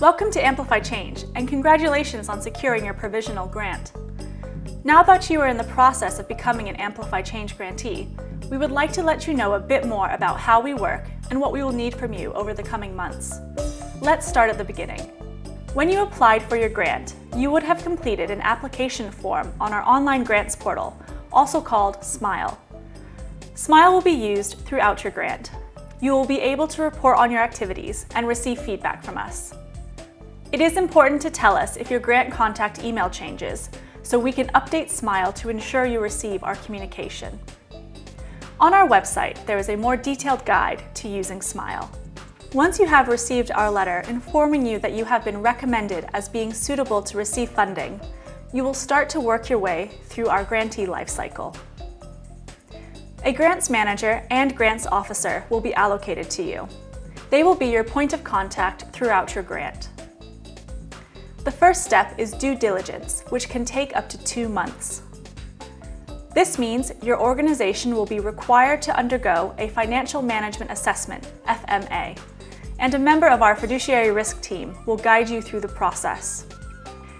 Welcome to AmplifyChange, and congratulations on securing your provisional grant. Now that you are in the process of becoming an AmplifyChange grantee, we would like to let you know a bit more about how we work and what we will need from you over the coming months. Let's start at the beginning. When you applied for your grant, you would have completed an application form on our online grants portal, also called SMILE. SMILE will be used throughout your grant. You will be able to report on your activities and receive feedback from us. It is important to tell us if your grant contact email changes, so we can update SMILE to ensure you receive our communication. On our website, there is a more detailed guide to using SMILE. Once you have received our letter informing you that you have been recommended as being suitable to receive funding, you will start to work your way through our grantee lifecycle. A grants manager and grants officer will be allocated to you. They will be your point of contact throughout your grant. The first step is due diligence, which can take up to 2 months. This means your organization will be required to undergo a financial management assessment, FMA, and a member of our fiduciary risk team will guide you through the process.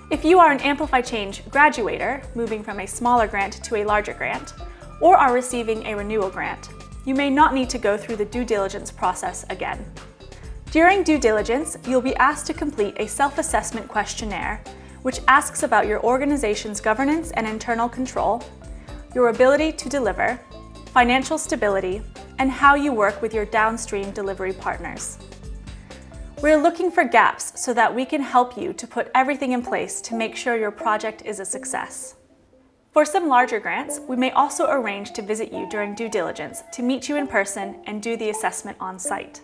If you are an AmplifyChange graduator, moving from a smaller grant to a larger grant, or are receiving a renewal grant, you may not need to go through the due diligence process again. During due diligence, you'll be asked to complete a self-assessment questionnaire, which asks about your organization's governance and internal control, your ability to deliver, financial stability, and how you work with your downstream delivery partners. We're looking for gaps so that we can help you to put everything in place to make sure your project is a success. For some larger grants, we may also arrange to visit you during due diligence to meet you in person and do the assessment on site.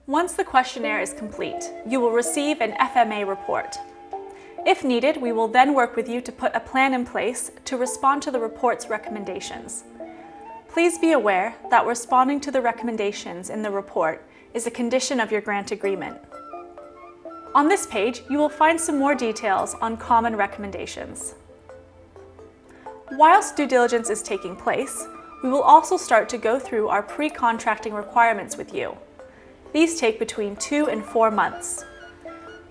Once the questionnaire is complete, you will receive an FMA report. If needed, we will then work with you to put a plan in place to respond to the report's recommendations. Please be aware that responding to the recommendations in the report is a condition of your grant agreement. On this page, you will find some more details on common recommendations. Whilst due diligence is taking place, we will also start to go through our pre-contracting requirements with you. These take between 2 and 4 months.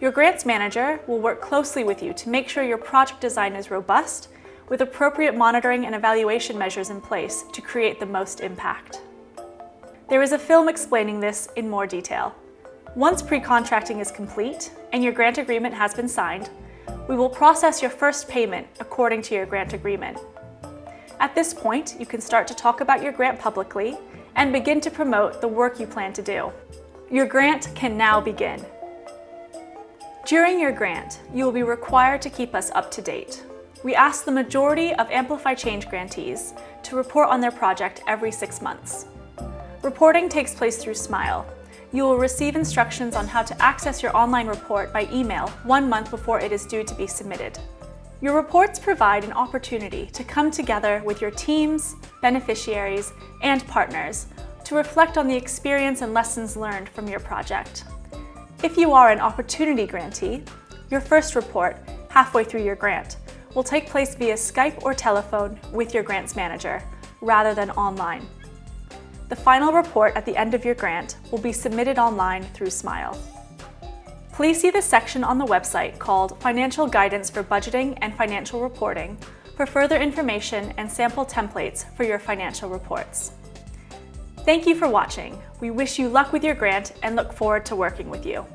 Your grants manager will work closely with you to make sure your project design is robust, with appropriate monitoring and evaluation measures in place to create the most impact. There is a film explaining this in more detail. Once pre-contracting is complete and your grant agreement has been signed, we will process your first payment according to your grant agreement. At this point, you can start to talk about your grant publicly and begin to promote the work you plan to do. Your grant can now begin. During your grant, you will be required to keep us up to date. We ask the majority of AmplifyChange grantees to report on their project every 6 months. Reporting takes place through SMILE. You will receive instructions on how to access your online report by email 1 month before it is due to be submitted. Your reports provide an opportunity to come together with your teams, beneficiaries, and partners to reflect on the experience and lessons learned from your project. If you are an opportunity grantee, your first report, halfway through your grant, will take place via Skype or telephone with your grants manager, rather than online. The final report at the end of your grant will be submitted online through SMILE. Please see the section on the website called Financial Guidance for Budgeting and Financial Reporting for further information and sample templates for your financial reports. Thank you for watching. We wish you luck with your grant and look forward to working with you.